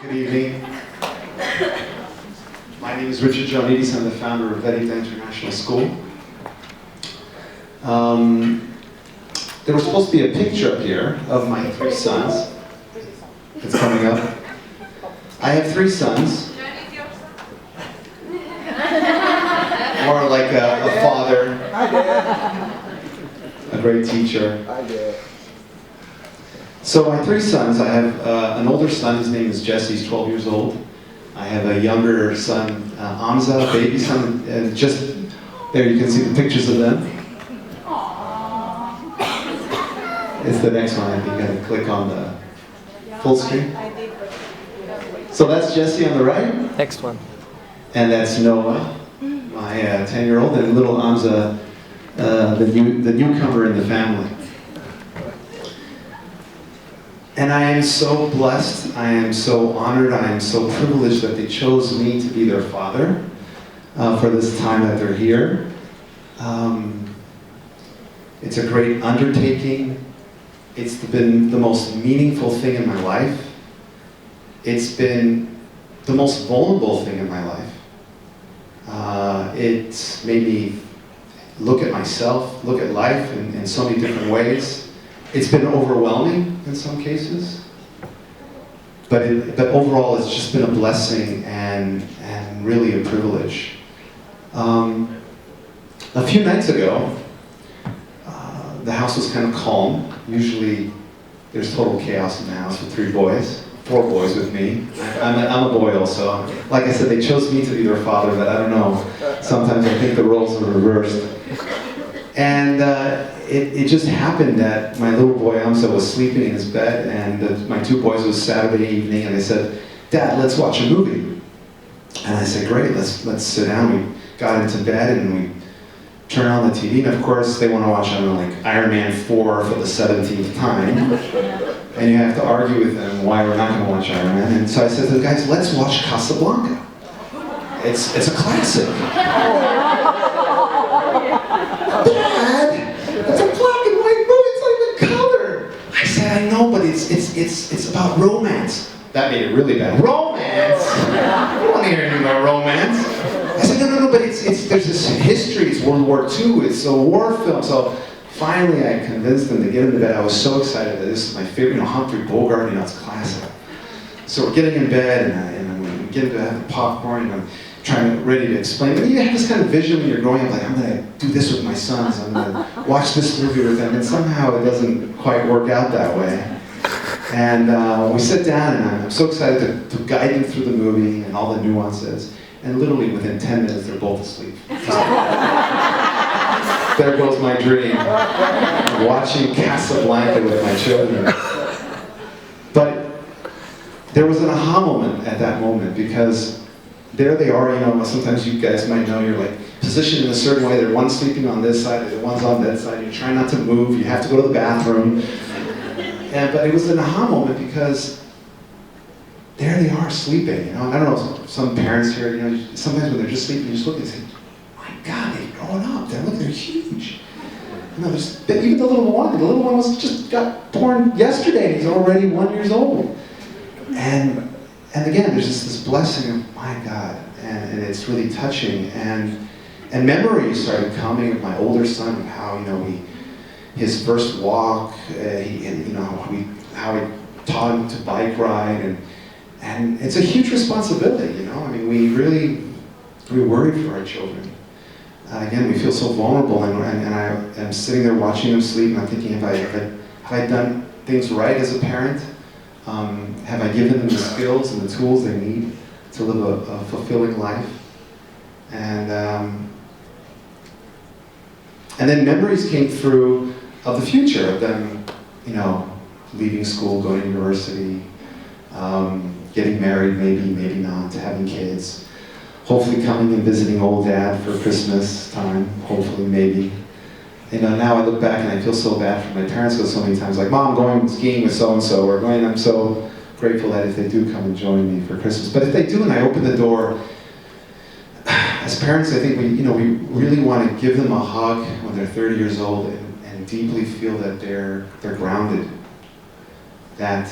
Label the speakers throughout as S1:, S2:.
S1: Good evening. My name is Richard Joannides. I'm the founder of Verita International School. There was supposed to be a picture up here of my three sons. It's coming up. I have three sons. More like a father, a great teacher. So my three sons, I have an older son, his name is Jesse, he's 12 years old. I have a younger son, Amza, baby son, and just there you can see the pictures of them. It's the next one, I think I can click on the full screen. So that's Jesse on the right.
S2: Next one.
S1: And that's Noah, my 10-year-old, and little Amza, the newcomer in the family. And I am so blessed, I am so honored, I am so privileged that they chose me to be their father for this time that they're here. It's a great undertaking. It's been the most meaningful thing in my life. It's been the most vulnerable thing in my life. It's made me look at myself, look at life in so many different ways. It's been overwhelming in some cases, but overall it's just been a blessing and really a privilege. A few nights ago, the house was kind of calm. Usually there's total chaos in the house with four boys with me. I'm a boy also. Like I said, they chose me to be their father, but I don't know. Sometimes I think the roles are reversed. And it just happened that my little boy Amsa was sleeping in his bed, and my two boys, it was Saturday evening, and they said, "Dad, let's watch a movie." And I said, "Great, let's sit down." We got into bed and we turned on the TV, and of course they want to watch, I don't know, like Iron Man 4 for the 17th time. And you have to argue with them why we're not going to watch Iron Man. And so I said to the guys, "Let's watch Casablanca. It's a classic." "Dad, it's a black and white movie, it's not even color." I said, "I know, but it's about romance." That made it really bad. Romance? I don't want to hear anything about romance. I said, no, but there's this history, it's World War II, it's a war film. So finally I convinced them to get into bed. I was so excited that this is my favorite, Humphrey Bogart, it's classic. So we're getting in bed and we get to have the popcorn, and I'm ready to explain. But you have this kind of vision when you're growing up, like, I'm going to do this with my sons, I'm going to watch this movie with them, and somehow it doesn't quite work out that way. And we sit down, and I'm so excited to guide them through the movie and all the nuances, and literally within 10 minutes they're both asleep. There goes my dream, watching Casablanca with my children. But there was an aha moment at that moment, because there they are, sometimes you guys might know, you're like positioned in a certain way. They're one sleeping on this side, the one's on that side. You're trying not to move, you have to go to the bathroom. But it was an aha moment, because there they are sleeping, I don't know, some parents here, sometimes when they're just sleeping, you just look and say, "My God, they've grown up, they're huge." Even the little one just got born yesterday, and he's already 1 year old. And again, there's just this blessing of, my God, and it's really touching. And memories started coming of my older son, of how, his first walk, how I taught him to bike ride, and it's a huge responsibility, we worry for our children. Again, we feel so vulnerable, and I am sitting there watching them sleep, and I'm thinking, have I done things right as a parent? Have I given them the skills and the tools they need to live a fulfilling life? And then memories came through of the future, of them, leaving school, going to university, getting married, maybe not, having kids, hopefully coming and visiting old dad for Christmas time, hopefully, maybe. Now I look back and I feel so bad for my parents, because so many times, like, "Mom, I'm going skiing with so-and-so," or I'm so grateful that if they do come and join me for Christmas. But if they do and I open the door, as parents, I think we really want to give them a hug when they're 30 years old, and deeply feel that they're grounded, that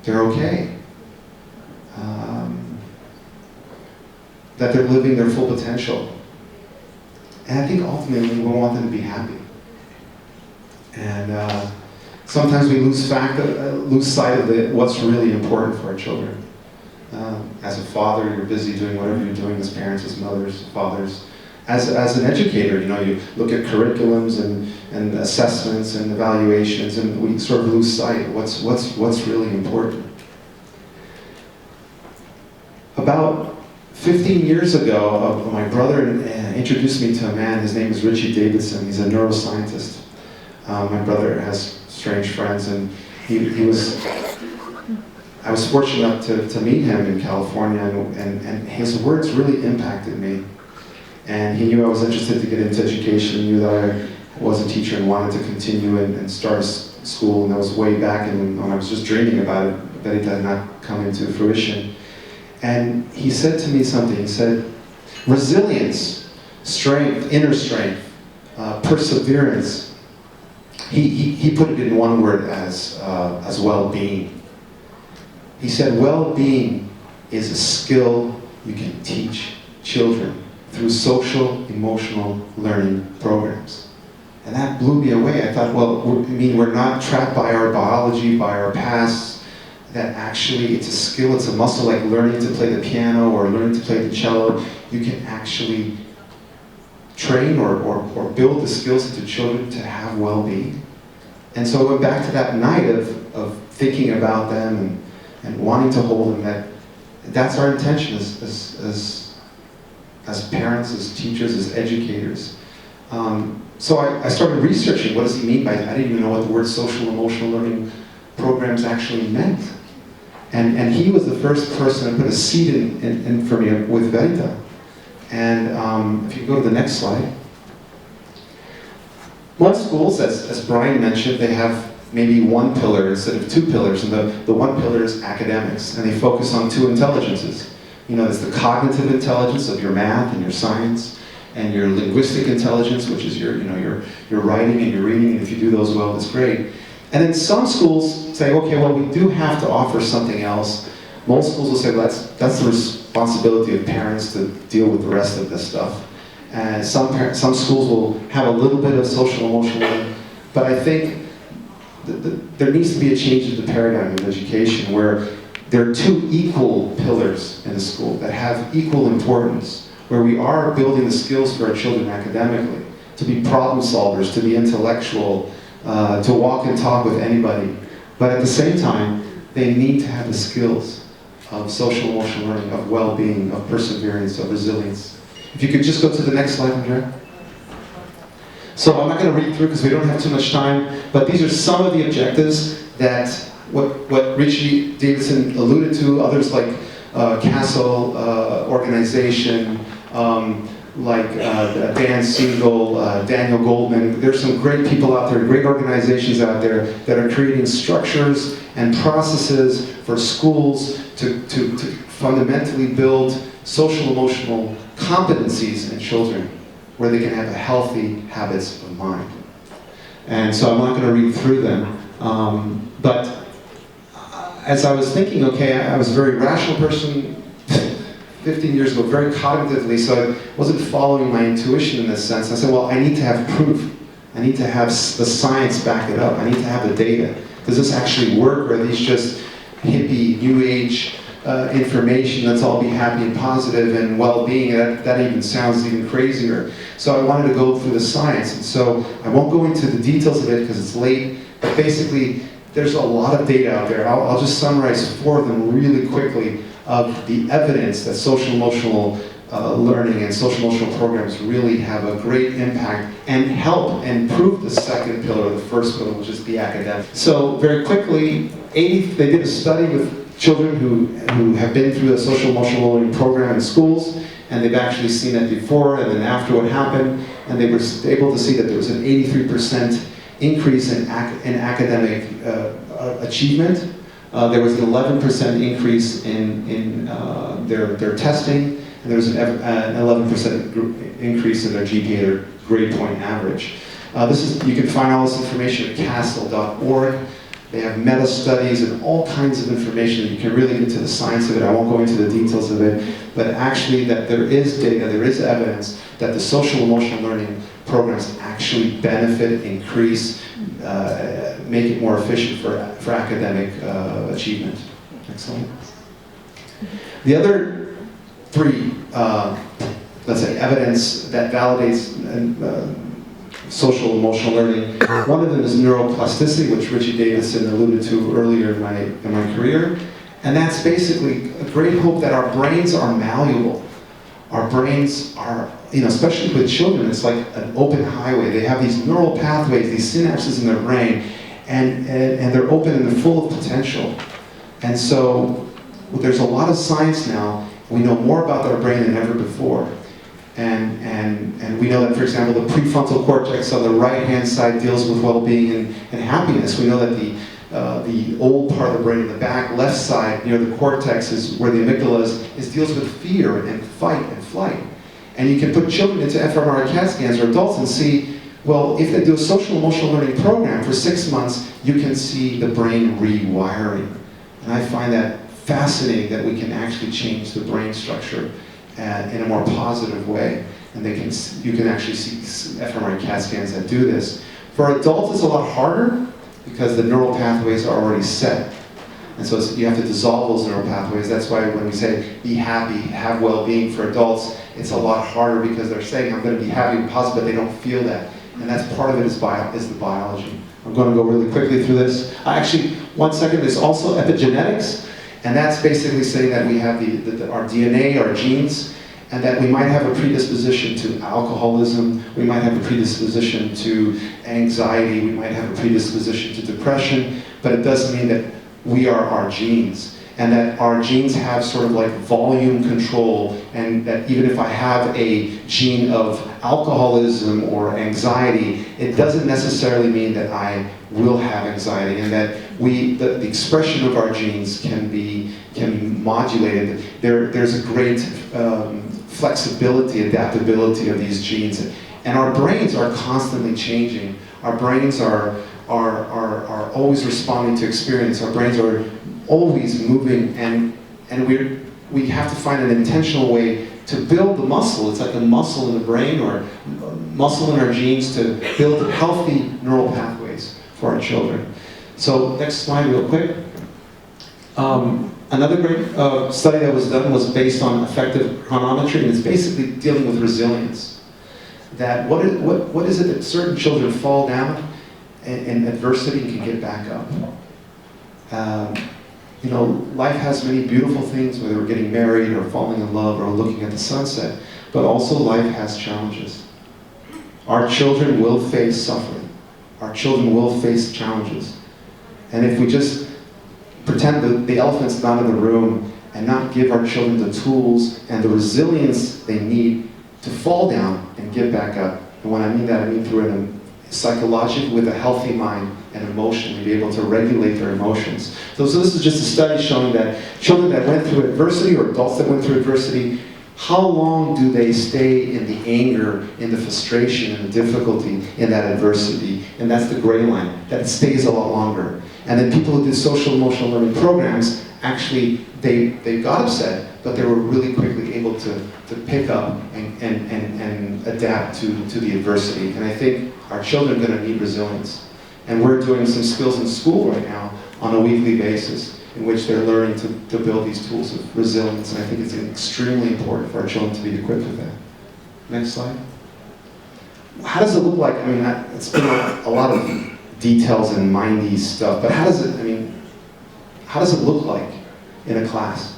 S1: they're okay. that they're living their full potential. And I think ultimately we want them to be happy. And sometimes we lose sight of what's really important for our children. As a father, you're busy doing whatever you're doing as parents, as mothers, fathers. As an educator, you look at curriculums and assessments and evaluations, and we sort of lose sight of what's really important. About 15 years ago, my brother introduced me to a man. His name is Richie Davidson. He's a neuroscientist. My brother has strange friends, and I was fortunate enough to meet him in California, and his words really impacted me. And he knew I was interested to get into education. He knew that I was a teacher and wanted to continue and start a school, and that was way back when I was just dreaming about it. Verita had not come into fruition. And he said to me something. He said, resilience, strength, inner strength, perseverance. He put it in one word as well-being. He said, well-being is a skill you can teach children through social, emotional learning programs. And that blew me away. I thought, well, we're not trapped by our biology, by our past, that actually it's a skill, it's a muscle, like learning to play the piano or learning to play the cello. You can actually train or build the skills into children to have well-being. And so I went back to that night of thinking about them and wanting to hold them. That's our intention as parents, as teachers, as educators. So I started researching, what does he mean by that? I didn't even know what the word social emotional learning programs actually meant. And he was the first person to put a seed in for me with Verita. And if you go to the next slide. Most schools, as Brian mentioned, they have maybe one pillar instead of two pillars, and the one pillar is academics, and they focus on two intelligences. There's the cognitive intelligence of your math and your science, and your linguistic intelligence, which is your writing and your reading, and if you do those well, that's great. And then some schools say, okay, well, we do have to offer something else. Most schools will say, well, that's the responsibility of parents to deal with the rest of this stuff. And some schools will have a little bit of social emotional learning, but I think there needs to be a change in the paradigm of education where there are two equal pillars in the school that have equal importance, where we are building the skills for our children academically, to be problem solvers, to be intellectual, to walk and talk with anybody. But at the same time, they need to have the skills of social emotional learning, of well-being, of perseverance, of resilience. If you could just go to the next slide, Andrea. So I'm not going to read through because we don't have too much time, but these are some of the objectives that what Richie Davidson alluded to, others like Castle organization, like Dan Siegel, Daniel Goldman. There's some great people out there, great organizations out there that are creating structures and processes for schools to fundamentally build social emotional competencies in children where they can have healthy habits of mind. And so I'm not going to read through them, but as I was thinking, okay, I was a very rational person 15 years ago, very cognitively, so I wasn't following my intuition in this sense. I said, well, I need to have proof. I need to have the science back it up. I need to have the data. Does this actually work, or are these just hippie, new age information, let's all be happy and positive and well-being? That even sounds even crazier. So I wanted to go through the science, and so I won't go into the details of it because it's late, but basically there's a lot of data out there. I'll just summarize 4 of them really quickly of the evidence that social emotional learning and social emotional programs really have a great impact and help improve the second pillar, the first pillar, which is the academic. So very quickly, they did a study with children who have been through a social emotional learning program in schools, and they've actually seen it before and then after what happened, and they were able to see that there was an 83% increase in academic achievement. There was an 11% increase in their testing, and there was an 11% increase in their GPA, their grade point average. You can find all this information at castle.org. They have meta-studies and all kinds of information. You can really get into the science of it. I won't go into the details of it. But actually that there is data, there is evidence that the social emotional learning programs actually benefit, increase, make it more efficient for academic achievement. Next slide. The other three, let's say, evidence that validates social emotional learning. One of them is neuroplasticity, which Richie Davidson alluded to earlier in my career. And that's basically a great hope that our brains are malleable. Our brains are, especially with children, it's like an open highway. They have these neural pathways, these synapses in their brain, and they're open and they're full of potential. And so there's a lot of science now. We know more about our brain than ever before. And we know that, for example, the prefrontal cortex on the right-hand side deals with well-being and happiness. We know that the old part of the brain in the back, left side, near the cortex, is where the amygdala is deals with fear and fight and flight. And you can put children into fMRI CAT scans or adults and see, well, if they do a social emotional learning program for 6 months, you can see the brain rewiring. And I find that fascinating that we can actually change the brain structure in a more positive way. And you can actually see fMRI CAT scans that do this. For adults, it's a lot harder because the neural pathways are already set. And so you have to dissolve those neural pathways. That's why when we say be happy, have well-being for adults, it's a lot harder because they're saying I'm going to be happy and positive, but they don't feel that. And that's part of it is the biology. I'm going to go really quickly through this. Actually, 1 second, there's also epigenetics. And that's basically saying that we have our DNA, our genes, and that we might have a predisposition to alcoholism, we might have a predisposition to anxiety, we might have a predisposition to depression, but it doesn't mean that we are our genes. And that our genes have sort of like volume control, and that even if I have a gene of alcoholism or anxiety, it doesn't necessarily mean that I will have anxiety, and that the expression of our genes can be modulated. There's a great flexibility, adaptability of these genes, and our brains are constantly changing. Our brains are always responding to experience. Our brains are always moving, and we have to find an intentional way to build the muscle. It's like a muscle in the brain or muscle in our genes to build healthy neural pathways for our children. So next slide real quick. Another great study that was done was based on affective chronometry, and it's basically dealing with resilience. That what is it that certain children fall down in adversity and can get back up? Life has many beautiful things, whether we're getting married or falling in love or looking at the sunset, but also life has challenges. Our children will face suffering. Our children will face challenges. And if we just pretend that the elephant's not in the room and not give our children the tools and the resilience they need to fall down and get back up, and when I mean that, I mean through a psychological, with a healthy mind and emotion, to be able to regulate their emotions. So this is just a study showing that children that went through adversity, or adults that went through adversity, how long do they stay in the anger, in the frustration, and the difficulty in that adversity? And that's the gray line. That stays a lot longer. And then people who did social emotional learning programs, actually, they got upset, but they were really quickly able to pick up and adapt to the adversity. And I think our children are going to need resilience. And we're doing some skills in school right now on a weekly basis in which they're learning to build these tools of resilience. And I think it's extremely important for our children to be equipped with that. Next slide. How does it look like? I mean, it's been a lot of details and mindy stuff, but how does it look like in a class?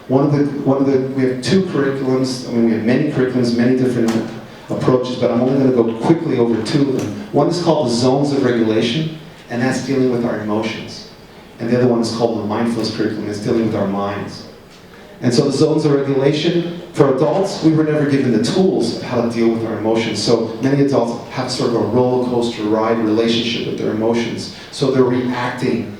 S1: We have 2 curriculums. I mean, we have many curriculums, many different approaches, but I'm only going to go quickly over 2 of them. One is called the zones of regulation, and that's dealing with our emotions. And the other one is called the mindfulness curriculum, it's dealing with our minds. And so the zones of regulation, for adults, we were never given the tools of how to deal with our emotions. So many adults have sort of a roller coaster ride relationship with their emotions. So they're reacting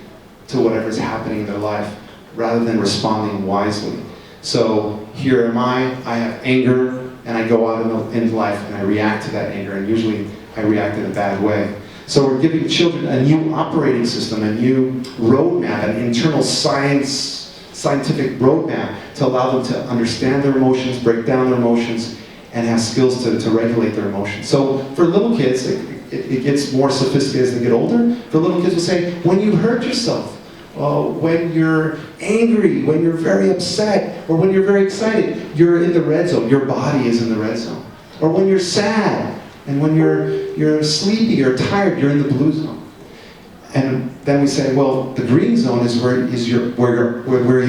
S1: to whatever's happening in their life rather than responding wisely. So here am I have anger, and I go out in life and I react to that anger, and usually I react in a bad way. So we're giving children a new operating system, a new roadmap, an internal scientific roadmap to allow them to understand their emotions, break down their emotions, and have skills to regulate their emotions. So for little kids, it gets more sophisticated as they get older. For little kids, we'll say, when you hurt yourself, when you're angry, when you're very upset, or when you're very excited, you're in the red zone. Your body is in the red zone. Or when you're sad, and when you're sleepy or tired, you're in the blue zone. And then we say, well, the green zone is where you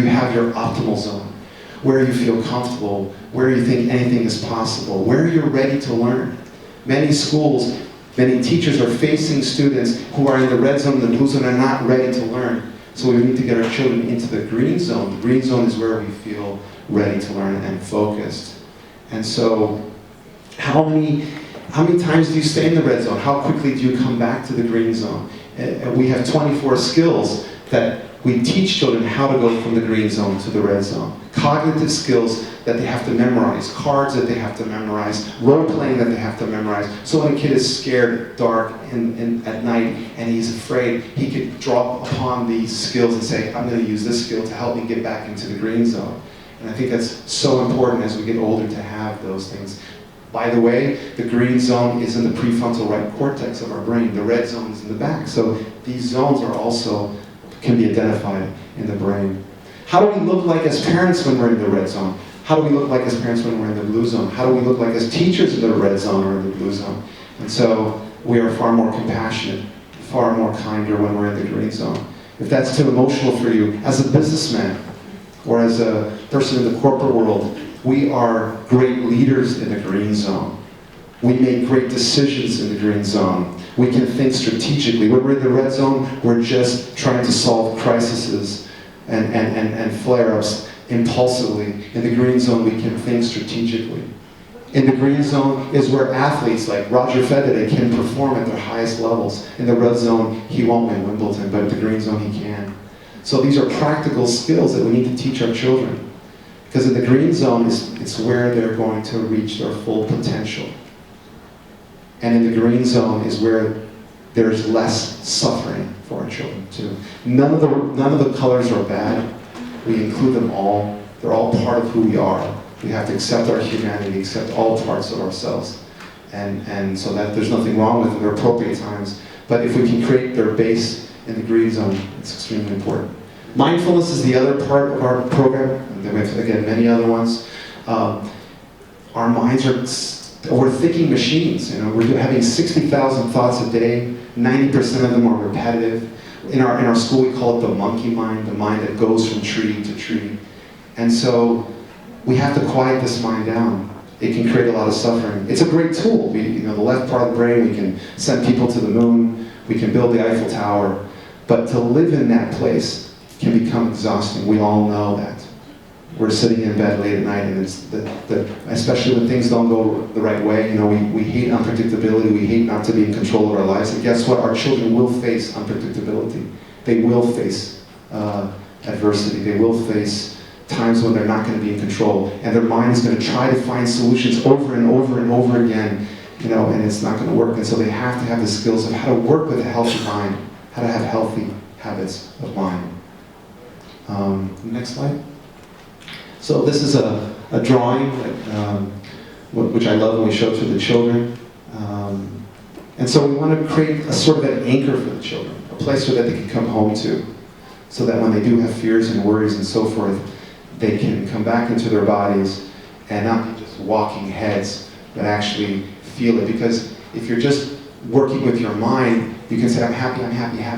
S1: have your optimal zone, where you feel comfortable, where you think anything is possible, where you're ready to learn. Many schools, many teachers are facing students who are in the red zone and the blue zone and are not ready to learn. So we need to get our children into the green zone. The green zone is where we feel ready to learn and focused. And so, how many times do you stay in the red zone? How quickly do you come back to the green zone? We have 24 skills that we teach children how to go from the green zone to the red zone. Cognitive skills that they have to memorize, cards that they have to memorize, role-playing that they have to memorize. So when a kid is scared, dark, at night, and he's afraid, he could draw upon these skills and say, I'm going to use this skill to help me get back into the green zone. And I think that's so important as we get older to have those things. By the way, the green zone is in the prefrontal right cortex of our brain. The red zone is in the back. So these zones are also can be identified in the brain. How do we look like as parents when we're in the red zone? How do we look like as parents when we're in the blue zone? How do we look like as teachers in the red zone or in the blue zone? And so we are far more compassionate, far more kinder when we're in the green zone. If that's too emotional for you, as a businessman or as a person in the corporate world, we are great leaders in the green zone. We make great decisions in the green zone. We can think strategically. When we're in the red zone, we're just trying to solve crises and flare-ups impulsively. In the green zone, we can think strategically. In the green zone is where athletes like Roger Federer can perform at their highest levels. In the red zone, he won't win Wimbledon, but in the green zone, he can. So these are practical skills that we need to teach our children. Because in the green zone, it's where they're going to reach their full potential. And in the green zone is where there's less suffering for our children too. None of the colors are bad. We include them all. They're all part of who we are. We have to accept our humanity, accept all parts of ourselves. And so that there's nothing wrong with them. There are appropriate times. But if we can create their base in the green zone, it's extremely important. Mindfulness is the other part of our program. And then we have, again, many other ones. Our minds are overthinking machines. You know, we're having 60,000 thoughts a day. 90% of them are repetitive. In our school, we call it the monkey mind, the mind that goes from tree to tree. And so we have to quiet this mind down. It can create a lot of suffering. It's a great tool. The left part of the brain, we can send people to the moon. We can build the Eiffel Tower. But to live in that place can become exhausting. We all know that. We're sitting in bed late at night, and it's especially when things don't go the right way. You know, we hate unpredictability. We hate not to be in control of our lives. And guess what? Our children will face unpredictability. They will face adversity. They will face times when they're not going to be in control, and their mind is going to try to find solutions over and over and over again. You know, and it's not going to work. And so they have to have the skills of how to work with a healthy mind, how to have healthy habits of mind. Next slide. So this is a drawing which I love when we show to the children. And so we want to create a sort of an anchor for the children, a place where that they can come home to, so that when they do have fears and worries and so forth, they can come back into their bodies and not be just walking heads, but actually feel it. Because if you're just working with your mind, you can say, I'm happy,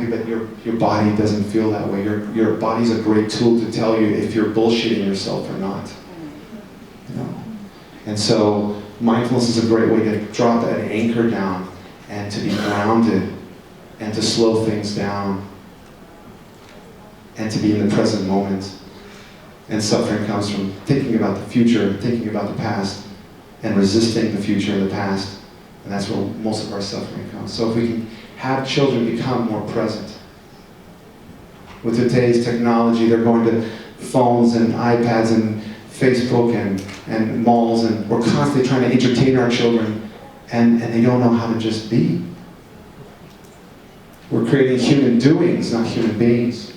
S1: but your body doesn't feel that way. Your body's a great tool to tell you if you're bullshitting yourself or not. You know? And so mindfulness is a great way to drop that anchor down and to be grounded and to slow things down and to be in the present moment. And suffering comes from thinking about the future, thinking about the past, and resisting the future and the past. And that's where most of our suffering comes. So if we can have children become more present. With today's technology, they're going to phones and iPads and Facebook and malls, and we're constantly trying to entertain our children, and they don't know how to just be. We're creating human doings, not human beings.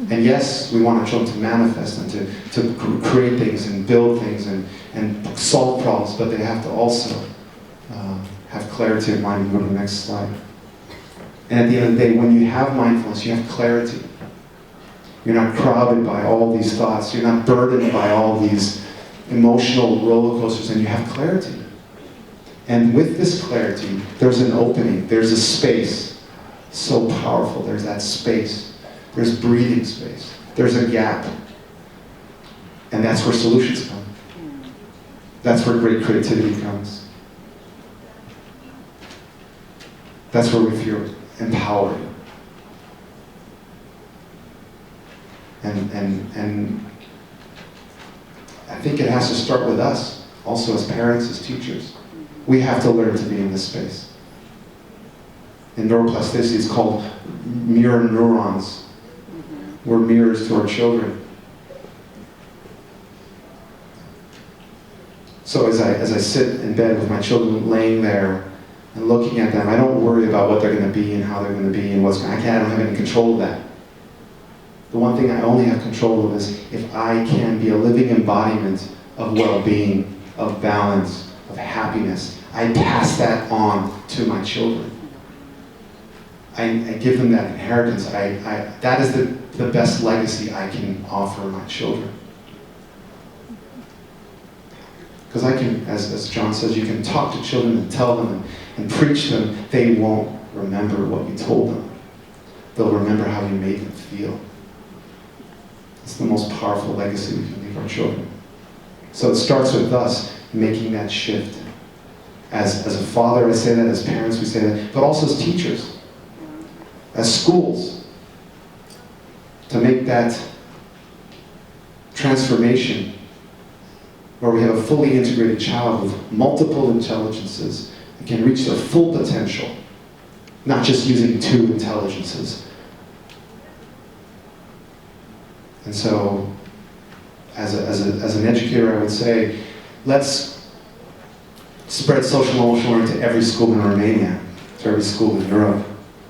S1: And yes, we want our children to manifest and to create things and build things and solve problems, but they have to also have clarity of mind. Go to the next slide. And at the end of the day, when you have mindfulness, you have clarity. You're not crowded by all these thoughts. You're not burdened by all these emotional roller coasters, and you have clarity. And with this clarity, there's an opening. There's a space. So powerful. There's that space. There's breathing space. There's a gap. And that's where solutions come. That's where great creativity comes. That's where we feel empowered. And I think it has to start with us, also as parents, as teachers. We have to learn to be in this space. In neuroplasticity, it's called mirror neurons. We're mirrors to our children. So as I sit in bed with my children laying there and looking at them, I don't worry about what they're going to be and how they're going to be and what's going to happen. I don't have any control of that. The one thing I only have control of is if I can be a living embodiment of well-being, of balance, of happiness. I pass that on to my children. I give them that inheritance. That is the best legacy I can offer my children. Because I can, as John says, you can talk to children and tell them and preach to them. They won't remember what you told them. They'll remember how you made them feel. It's the most powerful legacy we can leave our children. So it starts with us making that shift. As a father, I say that. As parents, we say that. But also as teachers. As schools. To make that transformation where we have a fully integrated child with multiple intelligences that can reach their full potential. Not just using 2 intelligences. And so, as an educator, I would say, let's spread social emotional learning to every school in Romania, to every school in Europe.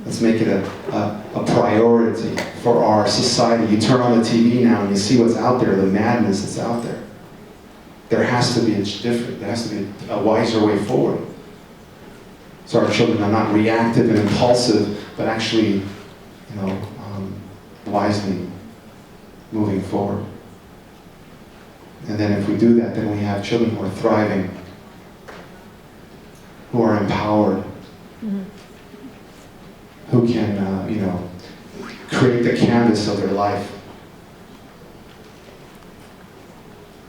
S1: Let's make it a priority for our society. You turn on the TV now and you see what's out there, the madness that's out there. There has to be there has to be a wiser way forward. So our children are not reactive and impulsive, but actually, wisely moving forward. And then if we do that, then we have children who are thriving, who are empowered, who can, create the canvas of their life,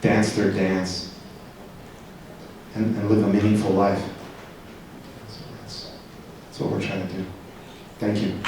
S1: dance their dance, and live a meaningful life. So that's what we're trying to do. Thank you.